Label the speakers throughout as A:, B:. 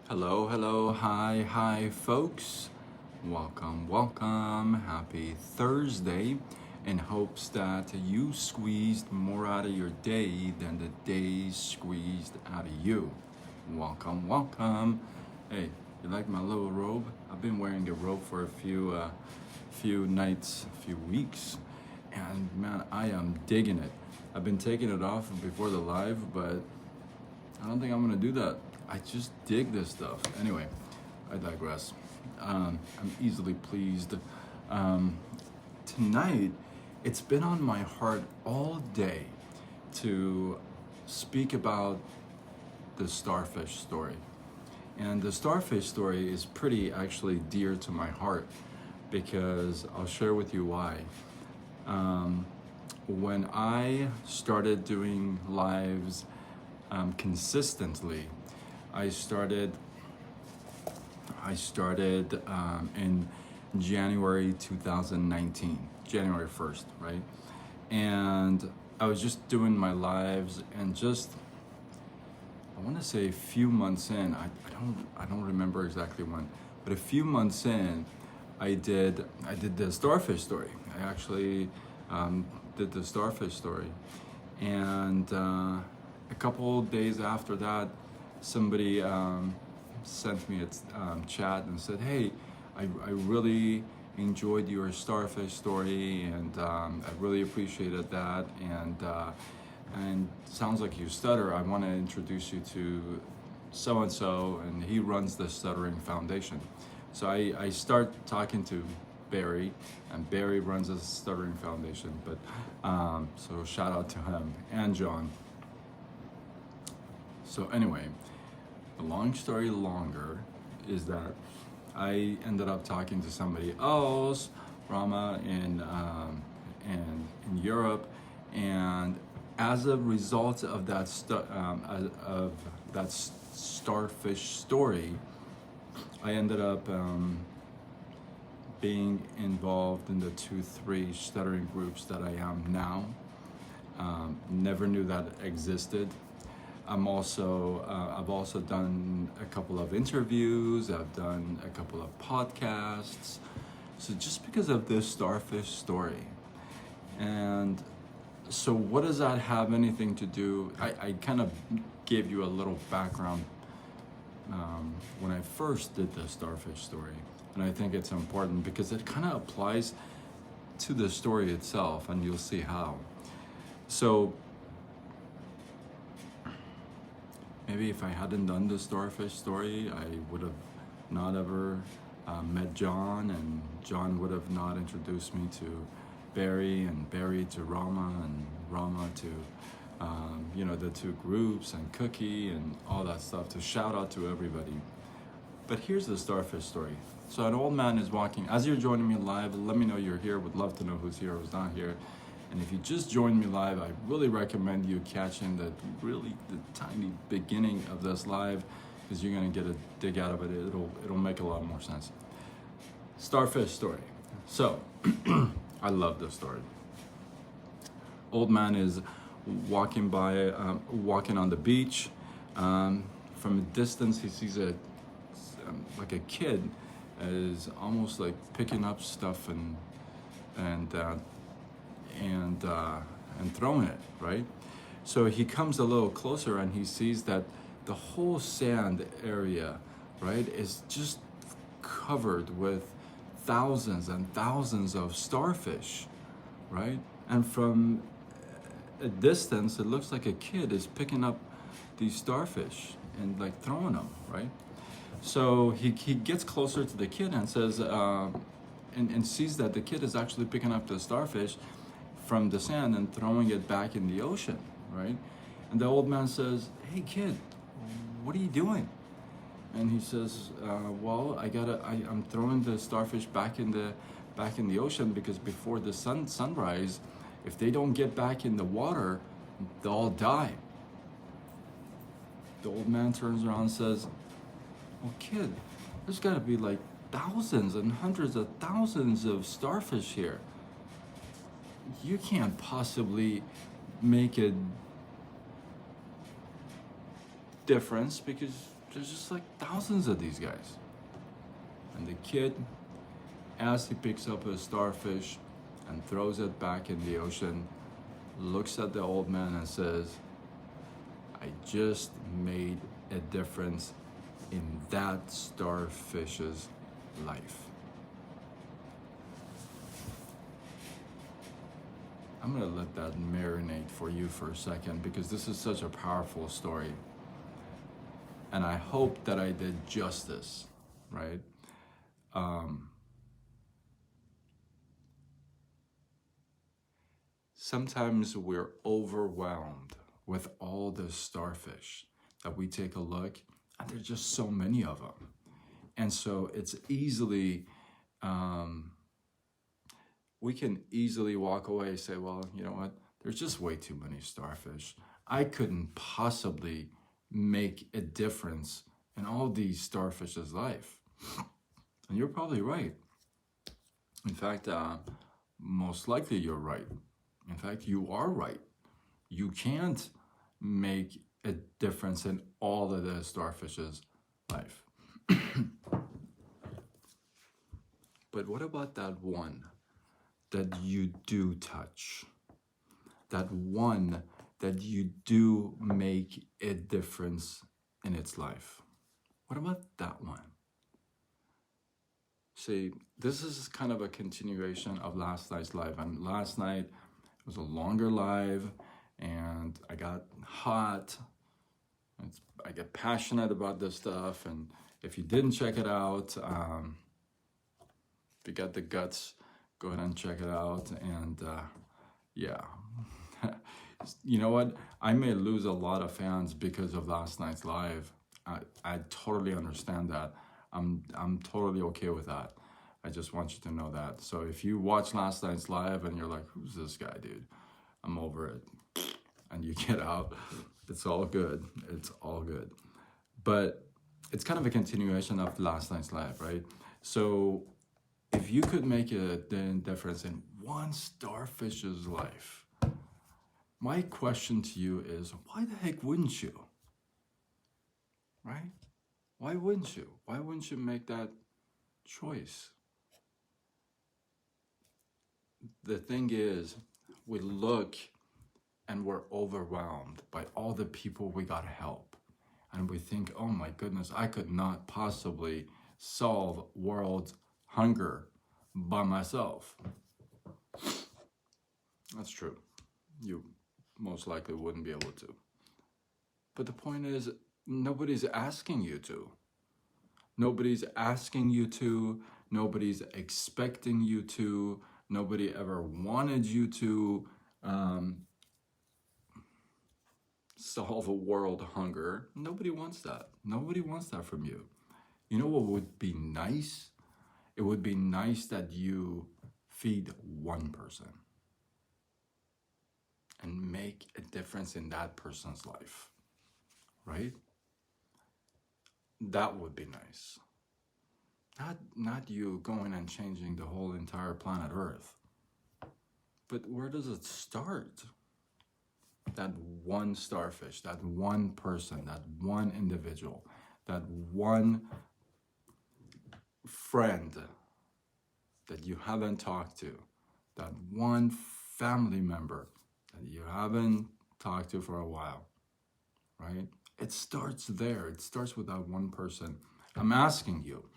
A: Hello, hello, hi, hi, folks. Welcome, welcome. Happy Thursday. In hopes that you squeezed more out of your day than the day squeezed out of you. Welcome, welcome. Hey, you like my little robe? I've been wearing the robe for a few nights, a few weeks, and man, I am digging it. I've been taking it off before the live, but I don't think I'm gonna do that. I just dig this stuff. Anyway, I digress. I'm easily pleased. Um, Tonight, it's been on my heart all day to speak about the starfish story. And the starfish story is pretty actually dear to my heart because I'll share with you why. Um, when I started doing lives consistently, I started in January 2019, January 1st, right? And I was just doing my lives, and just I want to say a few months in, I don't remember exactly when, but a few months in, I did the starfish story. I actually did the starfish story, and a couple days after that, somebody sent me a chat and said, "Hey, I really enjoyed your starfish story, and I really appreciated that. And sounds like you stutter. I want to introduce you to so and so, and he runs the Stuttering Foundation." So I start talking to Barry, and Barry runs the Stuttering Foundation. But so shout out to him and John. So anyway, the long story longer is that I ended up talking to somebody else, Rama, in Europe, and as a result of that starfish story, I ended up being involved in the 2-3 stuttering groups that I am now. Never knew that existed. I've also done a couple of interviews. I've done a couple of podcasts. So just because of this starfish story, and so what does that have anything to do? I kind of gave you a little background when I first did the starfish story, and I think it's important because it kind of applies to the story itself, and you'll see how. So maybe if I hadn't done the starfish story, I would have not ever met John, and John would have not introduced me to Barry, and Barry to Rama, and Rama to the two groups, and Cookie, and all that stuff. To shout out to everybody. But here's the starfish story. So an old man is walking. As you're joining me live, let me know you're here. Would love to know who's here, who's not here. And if you just joined me live, I really recommend you catching the tiny beginning of this live, because you're gonna get a dig out of it. It'll make a lot more sense. Starfish story. So I love this story. Old man is walking on the beach. From a distance, he sees like a kid is almost like picking up stuff and throwing it, right? So he comes a little closer, and he sees that the whole sand area, right, is just covered with thousands and thousands of starfish, right? And from a distance, it looks like a kid is picking up these starfish and like throwing them, right? So he gets closer to the kid and says, and sees that the kid is actually picking up the starfish from the sand and throwing it back in the ocean, right? And the old man says, "Hey kid, what are you doing?" And he says, "Well, I'm throwing the starfish back in the ocean, because before the sunrise, if they don't get back in the water, they'll all die." The old man turns around and says, "Well, kid, there's got to be like thousands and hundreds of thousands of starfish here. You can't possibly make a difference, because There's just like thousands of these guys. And the kid, as he picks up a starfish and throws it back in the ocean, looks at the old man and says, I just made a difference in that starfish's life. I'm gonna let that marinate for you for a second because this is such a powerful story. And I hope that I did justice, right? Sometimes we're overwhelmed with all the starfish that we take a look, and there's just so many of them. And so it's easily, we can easily walk away and say, well, you know what? There's just way too many starfish. I couldn't possibly make a difference in all these starfish's life. And you're probably right. In fact, most likely you're right. In fact, you are right. You can't make a difference in all of the starfish's life. But what about that one that you do touch? That one that you do make a difference in its life? What about that one? See, this is kind of a continuation of last night's live. And last night it was a longer live, and I got hot. I get passionate about this stuff, and if you didn't check it out, if you got the guts, go ahead and check it out. And yeah, you know what? I may lose a lot of fans because of last night's live. I totally understand that. I'm totally okay with that. I just want you to know that. So if you watch last night's live and you're like, who's this guy, dude? I'm over it. And you get out, it's all good. It's all good. But it's kind of a continuation of last night's live, right? So if you could make a difference in one starfish's life, my question to you is, why the heck wouldn't you? Right? Why wouldn't you? Why wouldn't you make that choice? The thing is, we look and we're overwhelmed by all the people we gotta help. And we think, oh my goodness, I could not possibly solve world hunger by myself. That's true. You most likely wouldn't be able to. But the point is, nobody's asking you to. Nobody's asking you to. Nobody's expecting you to. Nobody ever wanted you to solve a world hunger. Nobody wants that. Nobody wants that from you. You know what would be nice? It would be nice that you feed one person and make a difference in that person's life, right? That would be nice. Not you going and changing the whole entire planet Earth. But where does it start? That one starfish, that one person, that one individual, that one friend that you haven't talked to, that one family member that you haven't talked to for a while, right? It starts there. It starts with that one person. I'm asking you,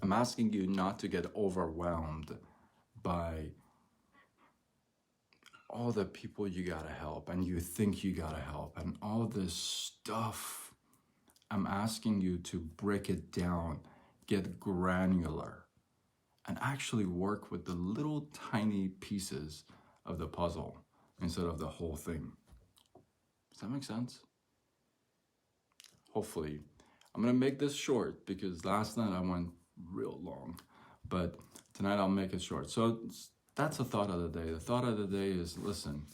A: I'm asking you not to get overwhelmed by all the people you gotta help and you think you gotta help and all this stuff. I'm asking you to break it down, get granular, and actually work with the little tiny pieces of the puzzle instead of the whole thing. Does that make sense? Hopefully. I'm gonna make this short because last night I went real long, but tonight I'll make it short. So that's the thought of the day. The thought of the day is, listen,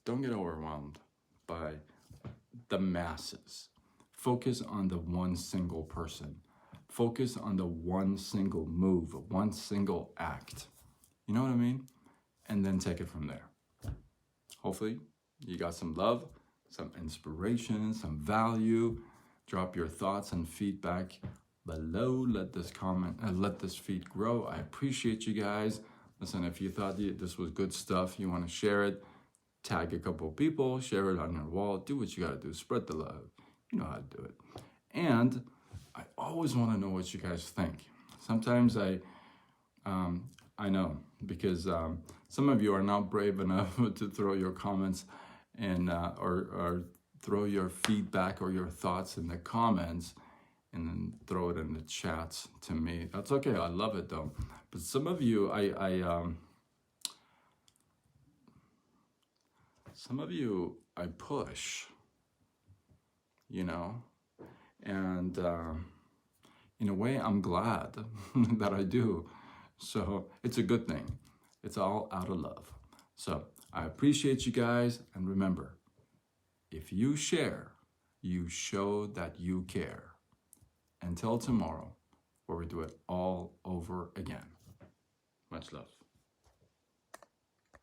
A: don't get overwhelmed by the masses. Focus on the one single person. Focus on the one single move, one single act. You know what I mean? And then take it from there. Hopefully, you got some love, some inspiration, some value, drop your thoughts and feedback below. Let this feed grow. I appreciate you guys. Listen, if you thought this was good stuff, you want to share it, tag a couple of people, share it on your wall, do what you got to do, spread the love. You know how to do it. And I always want to know what you guys think. Sometimes I know, because some of you are not brave enough to throw your comments and or throw your feedback or your thoughts in the comments and then throw it in the chats to me. That's okay. I love it though. But some of you, I push, you know, and in a way, I'm glad that I do. So it's a good thing. It's all out of love. So I appreciate you guys. And remember, if you share, you show that you care. Until tomorrow, where we do it all over again. Much love.